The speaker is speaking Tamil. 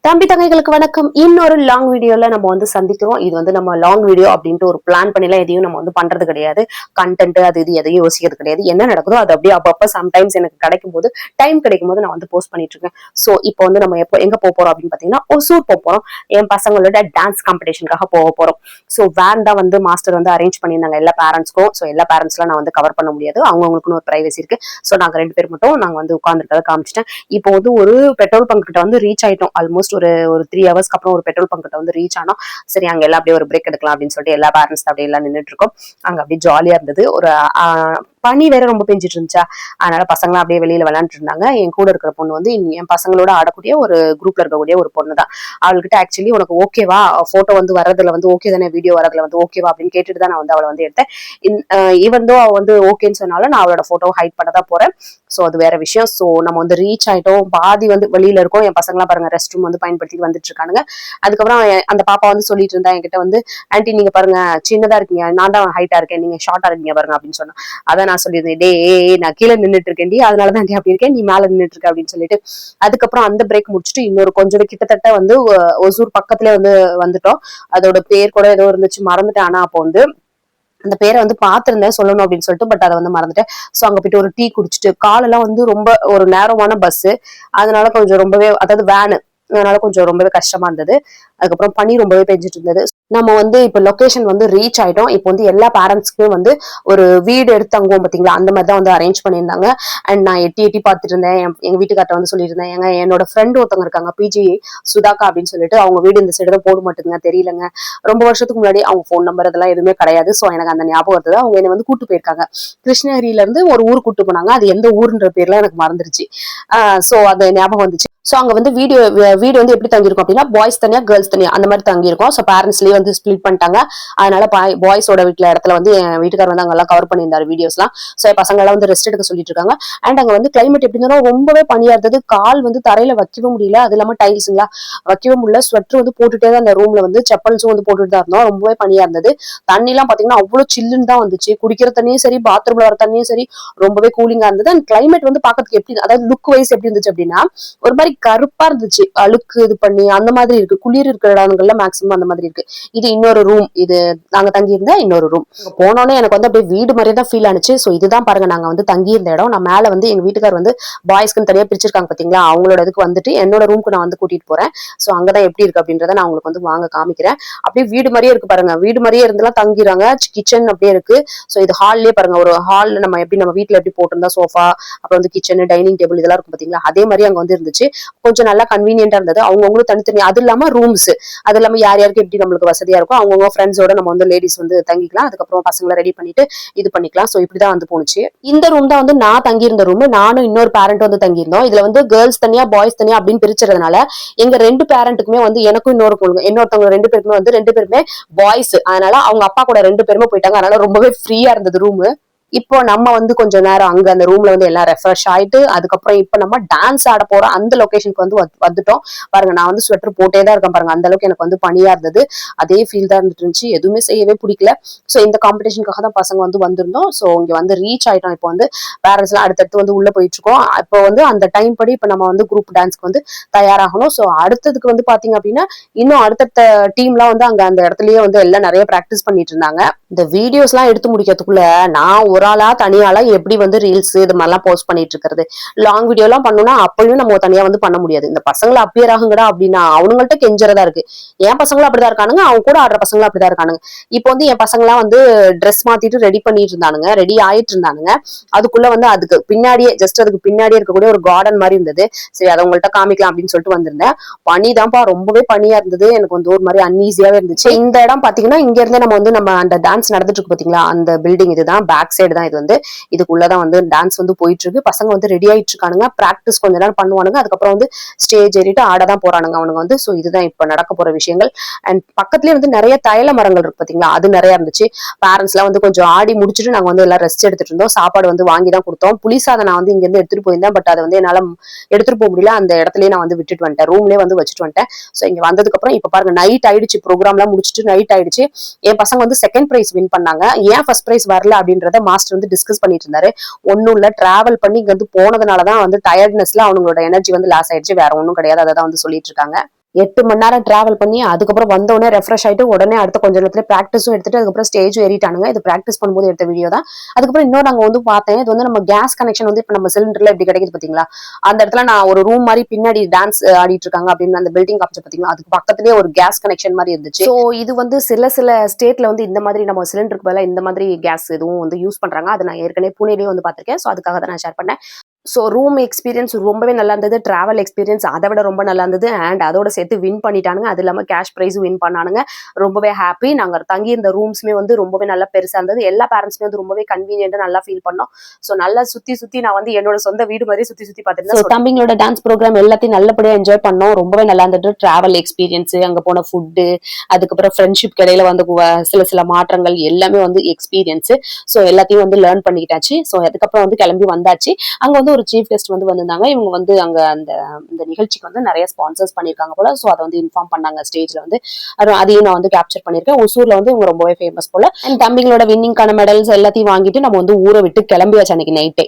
தம்பி தங்கைகளுக்கு வணக்கம். இன்னொரு லாங் வீடியோல நம்ம வந்து சந்திக்கிறோம். இது வந்து நம்ம லாங் வீடியோ அப்படின்ட்டு ஒரு பிளான் பண்ணிலாம் எதையும் நம்ம வந்து பண்றது கிடையாது. கண்டென்ட் அது இது எதையும் யோசிக்கிறது கிடையாது. என்ன நடக்குதோ அது அப்படியே அப்பப்ப சம்டைம்ஸ் எனக்கு கிடைக்கும் போது டைம் கிடைக்கும் போது நான் வந்து போஸ்ட் பண்ணிட்டு இருக்கேன். ஸோ இப்போ வந்து நம்ம எப்போ எங்க போக போறோம் அப்படின்னு பாத்தீங்கன்னா ஒசூர் போக போறோம். என் பசங்களோட டான்ஸ் காம்படிஷனுக்காக போக போறோம். ஸோ வேன் தான் வந்து மாஸ்டர் வந்து அரேஞ்ச் பண்ணியிருந்தாங்க எல்லா பேரண்ட்ஸ்க்கும். ஸோ எல்லா பேரண்ட்ஸ்லாம் நான் வந்து கவர் பண்ண முடியாது, அவங்களுக்குன்னு ஒரு பிரைவசி இருக்கு. ஸோ நாங்க 2 பேர் மட்டும் நாங்க வந்து உட்கார்ந்துருக்கதை காமிச்சிட்டேன். இப்போ வந்து ஒரு பெட்ரோல் பங்க் கிட்ட வந்து ரீச் ஆயிட்டோம். ஆல்மோஸ்ட் ஒரு 3 ஹவர்ஸ்க்கு அப்புறம் ஒரு பெட்ரோல் பங்க் கிட்ட வந்து ரீச் ஆனோம். சரி அங்க எல்லாம் அப்படியே ஒரு பிரேக் எடுக்கலாம் அப்படின்னு சொல்லிட்டு எல்லா பேரண்ட்ஸ் அப்படியே எல்லாம் நின்றுட்டு இருக்கோம். அங்க அப்படியே ஜாலியா இருந்தது. ஒரு பனி வேற ரொம்ப பெஞ்சிட்டு இருந்துச்சா, அதனால பசங்களாம் அப்படியே வெளியில விளையாண்டுட்டு இருந்தாங்க. என் கூட இருக்கிற பொண்ணு வந்து என் பசங்களோட ஆடக்கூடிய ஒரு குரூப்ல இருக்கக்கூடிய ஒரு பொண்ணு தான். அவள்கிட்ட ஆக்சுவலி உனக்கு ஓகேவா போட்டோ வந்து வரதுல வந்து ஓகே தானே, வீடியோ வரதுல வந்து ஓகேவா அப்படின்னு கேட்டுட்டு தான் நான் வந்து அவளை வந்து எடுத்தேன். ஈவன் தோ அவ வந்து ஓகேன்னு சொன்னாலும் நான் அவளோட போட்டோ ஹைட் பண்ண தான் போறேன். ஸோ அது வேற விஷயம். ஸோ நம்ம வந்து ரீச் ஆயிட்டோம். பாதி வந்து வெளியில இருக்கோம். என் பசங்களாம் பாருங்க ரெஸ்ட் ரூம் வந்து பயன்படுத்தி வந்துட்டு இருக்கானுங்க. அதுக்கப்புறம் அந்த பாப்பா வந்து சொல்லிட்டு இருந்தா என்கிட்ட வந்து, ஆன்ட்டி நீங்க பாருங்க சின்னதா இருக்கீங்க, நான் தான் ஹைட்டா இருக்கேன், நீங்க ஷார்ட்டா இருக்கீங்க பாருங்க அப்படின்னு சொன்னா. அதான் நான் சொல்லியிருந்தேன், டே நான் கீழே நின்றுட்டு இருக்கேன், அதனாலதான் அப்படி இருக்கேன், நீ மேல நின்றுட்டு இருக்க அப்படின்னு சொல்லிட்டு. அதுக்கப்புறம் அந்த பிரேக் முடிச்சுட்டு இன்னொரு கொஞ்சம் கிட்டத்தட்ட வந்து ஒசூர் பக்கத்துல வந்து வந்துட்டோம். அதோட பேர் கூட ஏதோ இருந்துச்சு, மறந்துட்டேன். ஆனா அப்போ வந்து அந்த பேரை வந்து பாத்திருந்தேன் சொல்லணும் அப்படின்னு சொல்லிட்டு, பட் அதை வந்து மறந்துட்டேன். சோ அங்க போயிட்டு ஒரு டீ குடிச்சிட்டு, காலெல்லாம் வந்து ரொம்ப ஒரு நேரமான பஸ், அதனால கொஞ்சம் ரொம்பவே, அதாவது வேனு, அதனால கொஞ்சம் ரொம்பவே கஷ்டமா இருந்தது. அதுக்கப்புறம் பனி ரொம்பவே பெஞ்சிட்டு இருந்தது. நம்ம வந்து இப்ப லொகேஷன் வந்து ரீச் ஆயிட்டோம். இப்போ வந்து எல்லா பேரண்ட்ஸ்க்குமே வந்து ஒரு வீடு எடுத்து தங்குவோம் பாத்தீங்களா, அந்த மாதிரி தான் வந்து அரேஞ்ச் பண்ணியிருந்தாங்க. அண்ட் நான் எட்டி எட்டி பார்த்துட்டு இருந்தேன். எங்க வீட்டுக்கார்ட்ட வந்து சொல்லியிருந்தேன், ஏங்க என்னோட ஃப்ரெண்ட் ஒருத்தவங்க இருக்காங்க, பிஜி சுதாக்கா அப்படின்னு சொல்லிட்டு, அவங்க வீடு இந்த சைடு தான் போட மாட்டேங்குங்க, தெரியலங்க. ரொம்ப வருஷத்துக்கு முன்னாடி அவங்க போன் நம்பர் இதெல்லாம் எதுவுமே கிடையாது. சோ எனக்கு அந்த ஞாபகம் இருந்தது. அவங்க என்ன வந்து கூட்டு போயிருக்காங்க. கிருஷ்ணகிரியில இருந்து ஒரு ஊர் கூட்டு போனாங்க. அது எந்த ஊருன்ற பேர்ல எனக்கு மறந்துருச்சு. சோ அது ஞாபகம் வந்துச்சு. சோ அங்க வந்து வீடு வந்து எப்படி தங்கியிருக்கும் அப்படின்னா, பாய்ஸ் தனியா கேர்ள்ஸ் தனியா அந்த மாதிரி தங்கியிருக்கும். சோ பேரண்ட்ஸ்லயே வந்து ஸ்பிளிட் பண்ணிட்டாங்க. அதனால பாய்ஸோட வீட்டுல இடத்துல வந்து என் வீட்டுக்காரர் வந்து அங்கெல்லாம் கவர் பண்ணியிருந்தாரு வீடியோஸ்லாம். சோ என் பசங்க எல்லாம் வந்து ரெஸ்ட் எடுக்க சொல்லிட்டு இருக்காங்க. அண்ட் அங்க வந்து கிளைமேட் எப்படி இருந்தாலும் ரொம்பவே பனியா இருந்தது. கால் வந்து தரையில வைக்கவே முடியல. அது இல்லாம டைல்ஸுங்களா வைக்கவே முடியல. ஸ்வெட்டர் வந்து போட்டுட்டே தான் அந்த ரூம்ல வந்து செப்பல்ஸும் வந்து போட்டுட்டு தான் இருந்தோம். ரொம்பவே பனியா இருந்தது. தண்ணி எல்லாம் பாத்தீங்கன்னா அவ்வளவு சில்லுன்னு தான் வந்துச்சு. குடிக்கிற தண்ணியும் சரி, பாத்ரூம்ல வர தண்ணியும் சரி, ரொம்பவே கூலிங்கா இருந்தது. அண்ட் கிளைமேட் வந்து பாக்கிறதுக்கு எப்படி, அதாவது லுக் வைஸ் எப்படி இருந்துச்சு அப்படின்னா, ஒரு மாதிரி கருப்பா இருந்துச்சு. அழுக்கு இது பண்ணி அந்த மாதிரி இருக்கு. குளிர் இருக்கிற இடங்கள்ல மேக்சிமம் அந்த மாதிரி இருக்கு. இது இன்னொரு ரூம். இது நாங்க தங்கி இருந்த இன்னொரு ரூம். போனோன்னே எனக்கு வந்து அப்படியே வீடு மாதிரியே தான் ஃபீல் ஆனிச்சு. சோ இதுதான் பாருங்க நாங்க வந்து தங்கி இருந்த இடம். நான் மேல வந்து எங்க வீட்டுக்கார் வந்து பாய்ஸ்க்குன்னு தனியா பிரிச்சிருக்காங்க பாத்தீங்களா, அவங்களோட இதுக்கு வந்துட்டு என்னோட ரூமுக்கு நான் வந்து கூட்டிட்டு போறேன். சோ அங்கதான் எப்படி இருக்கு அப்படின்றத நான் உங்களுக்கு வந்து வாங்க காமிக்கிறேன். அப்படியே வீடு மாதிரியே இருக்கு பாருங்க. வீடு மாதிரியே இருந்தெல்லாம் தங்கிறாங்க. கிச்சன் அப்படியே இருக்கு. சோ இது ஹால்லயே பாருங்க, ஒரு ஹால் நம்ம எப்படி நம்ம வீட்டுல எப்படி போட்டிருந்தா சோஃபா, அப்புறம் வந்து கிச்சன், டைனிங் டேபிள் இதெல்லாம் இருக்கும் பாத்தீங்களா, அதே மாதிரி அங்க வந்து இருந்துச்சு. கொஞ்சம் நல்லா கன்வீனியன்டா இருந்தது. அவங்கவுங்களும் தனித்தனி, அது இல்லாம ரூம்ஸ், அது இல்லாம யார் யாருக்கு எப்படி நம்மளுக்கு வசதியா இருக்கும் அவங்கவுங்க ஃப்ரெண்ட்ஸோட நம்ம வந்து லேடிஸ் வந்து தங்கிக்கலாம். அதுக்கப்புறம் பசங்களை ரெடி பண்ணிட்டு இது பண்ணிக்கலாம். சோ இப்படிதான் வந்து போனுச்சு. இந்த ரூம் தான் வந்து நான் தங்கியிருந்த ரூம். நானும் இன்னொரு பேரண்ட் வந்து தங்கியிருந்தோம். இதுல வந்து கேர்ள்ஸ் தனியா பாய்ஸ் தனியா அப்படின்னு பிரிச்சதுனால எங்க 2 பேரண்ட்டுக்குமே வந்து, எனக்கும் இன்னொருத்தவங்க 2 பேருக்குமே வந்து 2 பேருமே பாய்ஸ். அதனால அவங்க அப்பா கூட 2 பேருமே போயிட்டாங்க. அதனால ரொம்பவே ஃப்ரீயா இருந்தது ரூம். இப்போ நம்ம வந்து கொஞ்ச நேரம் அங்க அந்த ரூம்ல வந்து எல்லாம் ரெஃப்ரெஷ் ஆயிட்டு, அதுக்கப்புறம் இப்ப நம்ம டான்ஸ் ஆட போறோம். அந்த லொகேஷனுக்கு வந்து வந்துட்டோம். பாருங்க நான் வந்து ஸ்வெட்டர் போட்டே தான் இருக்கேன் பாருங்க. அந்த அளவுக்கு எனக்கு வந்து பனியா இருந்தது. அதே ஃபீல் தான் இருந்துட்டு இருந்துச்சு. எதுவுமே செய்யவே பிடிக்கல. சோ இந்த காம்படிஷனுக்காக தான் பசங்க வந்து வந்திருந்தோம். சோ இங்க வந்து ரீச் ஆயிட்டோம். இப்போ வந்து பேரண்ட்ஸ் எல்லாம் அடுத்தடுத்து வந்து உள்ள போயிட்டு இருக்கோம். இப்போ வந்து அந்த டைம் படி இப்ப நம்ம வந்து குரூப் டான்ஸ்க்கு வந்து தயாராகணும். சோ அடுத்ததுக்கு வந்து பாத்தீங்க அப்படின்னா, இன்னும் அடுத்தடுத்த டீம்லாம் வந்து அங்க அந்த இடத்துலயே வந்து எல்லாம் நிறைய பிராக்டிஸ் பண்ணிட்டு இருந்தாங்க. இந்த வீடியோஸ் எல்லாம் எடுத்து முடிக்கிறதுக்குள்ள நான் ஒரு ஆளா தனியாளா எப்படி வந்து ரீல்ஸ் இது மாதிரிலாம் போஸ்ட் பண்ணிட்டு இருக்கிறது. லாங் வீடியோ எல்லாம் பண்ணணும்னா அப்பயும் நம்ம தனியா வந்து பண்ண முடியாது. இந்த பசங்களை அப்பியர் ஆகுங்கடா அப்படின்னா அவனுங்கள்ட்ட கெஞ்சறதா இருக்கு. என் பசங்களும் அப்படிதான் இருக்கானுங்க, அவங்க கூட ஆடுற பசங்களும் அப்படிதான் இருக்கானுங்க. இப்போ வந்து என் பசங்க எல்லாம் வந்து ட்ரெஸ் மாத்திட்டு ரெடி பண்ணிட்டு இருந்தானுங்க, ரெடி ஆயிட்டு இருந்தானுங்க. அதுக்குள்ள வந்து அதுக்கு பின்னாடியே, ஜஸ்ட் அதுக்கு பின்னாடியே இருக்கக்கூடிய ஒரு கார்டன் மாதிரி இருந்தது. சரி அதை உங்கள்ட்ட காமிக்கலாம் அப்படின்னு சொல்லிட்டு வந்திருந்தேன். பனி தான்ப்பா, ரொம்பவே பனியா இருந்தது. எனக்கு வந்து ஒரு மாதிரி அன்ஈஸியாவே இருந்துச்சு. இந்த இடம் பாத்தீங்கன்னா, இங்க இருந்து நம்ம அந்த டான்ஸ் நடந்துட்டு இருக்கு பாத்தீங்களா, அந்த பில்டிங் இதுதான், பேக் சைடு தான் இது வந்து. இதுக்குள்ளதான் வந்து டான்ஸ் வந்து போயிட்டு இருக்கு. பசங்க வந்து ரெடி ஆயிட்டு இருக்கானுங்க. பிராக்டிஸ் கொஞ்ச நேரம் பண்ணுவானுங்க. அதுக்கப்புறம் வந்து ஸ்டேஜ் ஏறிட்டு ஆடதான் போறானுங்க அவனுங்க வந்து. சோ இதுதான் இப்ப நடக்க போற விஷயங்கள். அண்ட் பக்கத்துலயே வந்து நிறைய தைல மரங்கள் இருக்கு பாத்தீங்களா, அது நிறைய இருந்துச்சு. பேரண்ட்ஸ் எல்லாம் வந்து கொஞ்சம் ஆடி முடிச்சுட்டு நாங்க வந்து எல்லாம் ரெஸ்ட் எடுத்துட்டு இருந்தோம். சாப்பாடு வந்து வாங்கி தான் கொடுத்தோம். புளிசாதம் நான் வந்து இங்க இருந்து எடுத்துட்டு போயிருந்தேன். பட் அதை வந்து என்னால எடுத்துட்டு போக முடியல. அந்த இடத்துலயே நான் வந்து விட்டுட்டு வந்துட்டேன். ரூம்லயே வந்து வச்சுட்டு வந்துட்டேன். சோ இங்க வந்ததுக்கு அப்புறம் இப்ப பாருங்க நைட் ஆயிடுச்சு. ப்ரோக்ராம் எல்லாம் முடிச்சுட்டு நைட் ஆயிடுச்சு. என் பசங்க வந்து செகண்ட் பிரைஸ் வின் பண்ணாங்க. ஏன் ஃபர்ஸ்ட் பிரைஸ் வரல அப்படின்றத மாஸ்டர் வந்து டிஸ்கஸ் பண்ணிட்டு இருந்தாரு. ஒன்னும் இல்ல, டிராவல் பண்ணி இங்க வந்து போனதுனாலதான் வந்து டயர்ட்னஸ்ல அவங்களோட எனர்ஜி வந்து லாஸ் ஆயிடுச்சு, வேற ஒன்னும் கிடையாது. அதை தான் வந்து சொல்லிட்டு இருக்காங்க. 8 மணி நேரம் டிராவல் பண்ணி அதுக்கப்புறம் வந்த உடனே ரெஃப்ரெஷ் ஆயிட்டு உடனே அடுத்த கொஞ்ச நேரத்துல பிராக்டிஸும் எடுத்துட்டு அதுக்கப்புறம் ஸ்டேஜும் ஏறிட்டானுங்க. இது பிராக்டிஸ் பண்ணும்போது எடுத்த வீடியோ தான். அதுக்கப்புறம் இன்னொரு அங்க வந்து பார்த்தேன். இது வந்து நம்ம கேஸ் கனெக்ஷன் வந்து இப்ப நம்ம சிலிண்டர்ல எப்படி கிடைக்குது பாத்தீங்களா? அந்த இடத்துல நான் ஒரு ரூம் மாதிரி பின்னாடி டான்ஸ் ஆடிட்டு இருக்காங்க அப்படின்னு அந்த பில்டிங் காமிச்சு பாத்தீங்களா? அதுக்கு பக்கத்துலயே ஒரு கேஸ் கனெக்ஷன் மாதிரி இருந்துச்சு. சோ இது வந்து சில ஸ்டேட்ல வந்து இந்த மாதிரி நம்ம சிலிண்டருக்கு பதிலா இந்த மாதிரி கேஸ் எதுவும் வந்து யூஸ் பண்றாங்க. அது நான் ஏற்கனவே புனேலயே வந்து பாத்திருக்கேன். சோ அதுக்காக தான் நான் ஷேர் பண்ணேன். ஸோ ரூம் எக்ஸ்பீரியன்ஸ் ரொம்பவே நல்லா இருந்தது. டிராவல் எக்ஸ்பீரியன்ஸ் அதை விட ரொம்ப நல்லா இருந்தது. அண்ட் அதோட சேர்த்து வின் பண்ணிட்டானுங்க. அது இல்லாமல் கேஷ் ப்ரைஸும் வின் பண்ணானுங்க. ரொம்பவே ஹாப்பி. நாங்கள் தங்கி இந்த ரூம்ஸுமே வந்து ரொம்பவே நல்லா பெருசாக இருந்தது. எல்லா பேரண்ட்ஸுமே வந்து ரொம்பவே கன்வீனியன்ட்டாக நல்லா ஃபீல் பண்ணோம். ஸோ நல்லா சுற்றி நான் வந்து என்னோட சொந்த வீடு மாதிரி சுற்றி பார்த்துருந்தேன். ஸோ தம்பிங்களோட டான்ஸ் ப்ரோக்ராம் எல்லாத்தையும் நல்லபடியாக என்ஜாய் பண்ணோம். ரொம்பவே நல்லா இருந்தது. டிராவல் எக்ஸ்பீரியன்ஸ், அங்கே போன ஃபுட்டு, அதுக்கப்புறம் ஃப்ரெண்ட்ஷிப் இடையில வந்து சில மாற்றங்கள் எல்லாமே வந்து எக்ஸ்பீரியன்ஸ். ஸோ எல்லாத்தையும் வந்து லேர்ன் பண்ணிக்கிட்டாச்சு. ஸோ அதுக்கப்புறம் வந்து கிளம்பி வந்தாச்சு. அங்க வந்து ஒரு சீஃப் கெஸ்ட் வந்து வந்திருந்தாங்க. இவங்க வந்து அங்க இந்த நிகழ்ச்சிக்கு வந்து நிறைய ஸ்பான்சர்ஸ் பண்ணிருக்காங்க போல. சோ அதை வந்து இன்ஃபார்ம் பண்ணாங்க ஸ்டேஜ்ல வந்து. அதையும் நான் வந்து கேப்சர் பண்ணிருக்கேன். ஒசூர்ல வந்து இவங்க ரொம்பவே ஃபேமஸ் போல. அண்ட் தம்பிங்களோட வின்னிங்கான மெடல்ஸ் எல்லாத்தையும் வாங்கிட்டு நம்ம வந்து ஊரை விட்டு கிளம்பியாச்சு அன்னைக்கு நைட்டே.